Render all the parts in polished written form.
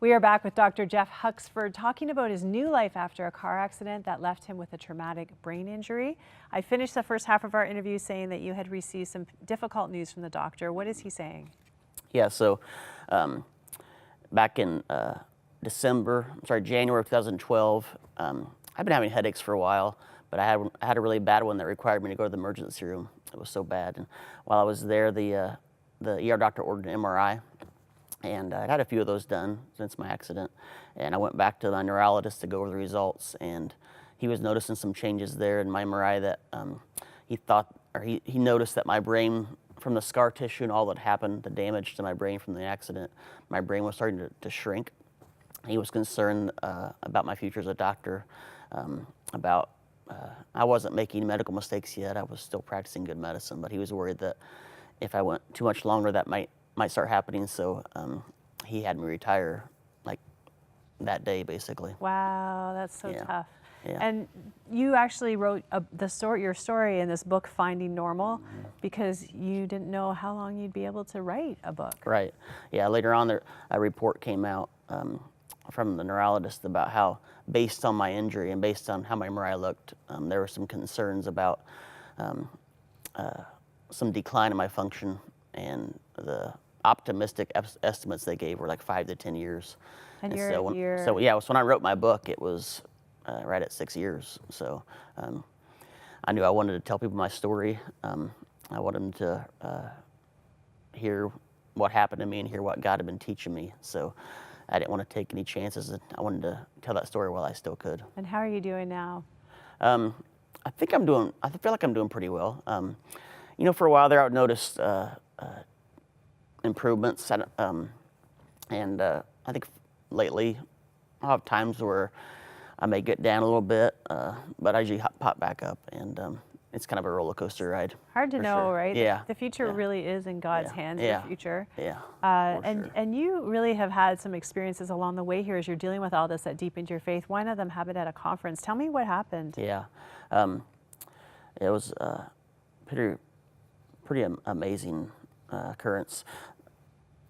We are back with Dr. Jeff Huxford talking about his new life after a car accident that left him with a traumatic brain injury. I finished the first half of our interview saying that you had received some difficult news from the doctor. What is he saying? Yeah, so back in January of 2012, I've been having headaches for a while, but I had a really bad one that required me to go to the emergency room. It was so bad. And while I was there, the ER doctor ordered an MRI. And I'd had a few of those done since my accident. And I went back to my neurologist to go over the results, and he was noticing some changes there in my MRI that he noticed that my brain, from the scar tissue and all that happened, the damage to my brain from the accident, my brain was starting to shrink. He was concerned about my future as a doctor, I wasn't making medical mistakes yet. I was still practicing good medicine, but he was worried that if I went too much longer, that might start happening, so he had me retire like that day, basically. Wow, that's so Yeah. tough. Yeah. And you actually wrote your story in this book, Finding Normal, because you didn't know how long you'd be able to write a book. Right. Yeah. Later on, a report came out from the neurologist about how, based on my injury and based on how my MRI looked, there were some concerns about some decline in my function, and the optimistic estimates they gave were like 5 to 10 years. And so when I wrote my book, it was right at 6 years. So I knew I wanted to tell people my story. I wanted them to hear what happened to me and hear what God had been teaching me. So I didn't want to take any chances. I wanted to tell that story while I still could. And how are you doing now? I feel like I'm doing pretty well. For a while there, I noticed improvements, and I think lately I'll have times where I may get down a little bit, but I usually pop back up, and it's kind of a roller coaster ride. Hard to know, sure. right? Yeah. The future really is in God's hands. Yeah. The future. Yeah. And you really have had some experiences along the way here as you're dealing with all this that deepened your faith. One of them happened at a conference. Tell me what happened. Yeah. It was pretty amazing occurrence.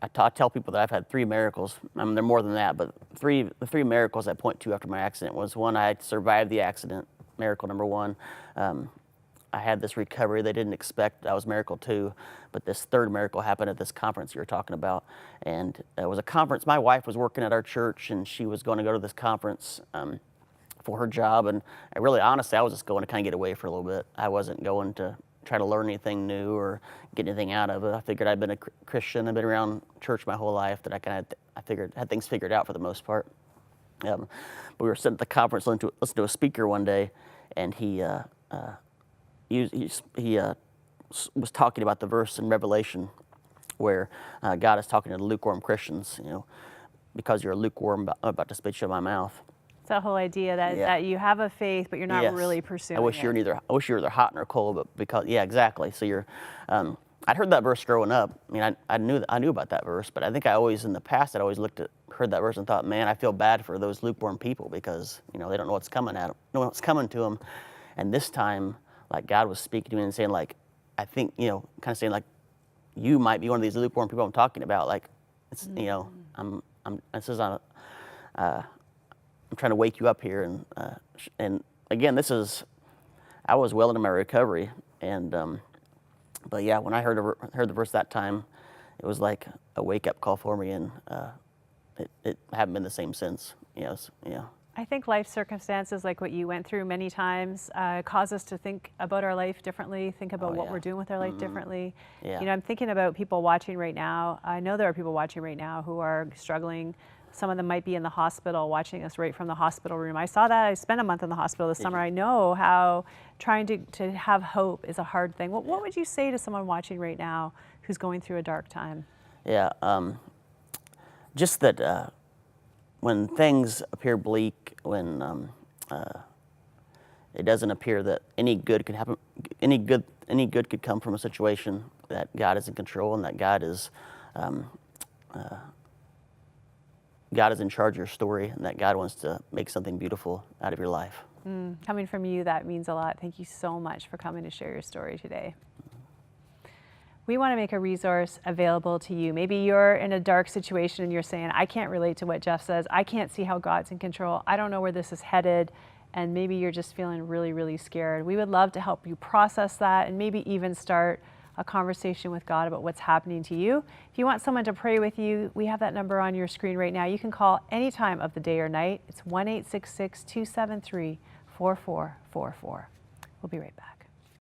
I tell people that I've had 3 miracles. I mean, they're more than that, but the three miracles I point to after my accident was, one, I survived the accident, miracle number 1. I had this recovery they didn't expect. That was miracle 2. But this third miracle happened at this conference you were talking about. And it was a conference. My wife was working at our church, and she was going to go to this conference for her job. And honestly, I was just going to kind of get away for a little bit. I wasn't going to try to learn anything new or get anything out of it. I figured I'd been a Christian. I've been around church my whole life, that I figured had things figured out for the most part. But we were sitting at the conference listening to a speaker one day, and he was talking about the verse in Revelation where God is talking to the lukewarm Christians. Because you're lukewarm, I'm about to spit you in my mouth. It's that whole idea that you have a faith, but you're not really pursuing it. I wish you were either hot or cold, but exactly. So I'd heard that verse growing up. I mean, I knew about that verse, but I think in the past, I'd always heard that verse and thought, man, I feel bad for those lukewarm people, because they don't know what's coming to them. And this time, like, God was speaking to me and saying, like, I think, kind of saying, like, you might be one of these lukewarm people I'm talking about. Like, it's, I'm trying to wake you up here, and again, I was well into my recovery, and but yeah, when I heard the verse that time, it was like a wake up call for me, and it haven't been the same since. Yes, yeah. I think life circumstances like what you went through many times cause us to think about our life differently, think about what we're doing with our life differently. Yeah. I'm thinking about people watching right now. I know there are people watching right now who are struggling. Some of them might be in the hospital watching us right from the hospital room. I saw that. I spent a month in the hospital this summer. I know how trying to have hope is a hard thing. What would you say to someone watching right now who's going through a dark time? Yeah, just that when things appear bleak, when it doesn't appear that any good could happen, any good could come from a situation, that God is in control, and that God is in charge of your story, and that God wants to make something beautiful out of your life. Coming from you, that means a lot. Thank you so much for coming to share your story today. We want to make a resource available to you. Maybe you're in a dark situation and you're saying, I can't relate to what Jeff says. I can't see how God's in control. I don't know where this is headed. And maybe you're just feeling really, really scared. We would love to help you process that and maybe even start a conversation with God about what's happening to you. If you want someone to pray with you, we have that number on your screen right now. You can call any time of the day or night. It's 1-866-273-4444. We'll be right back.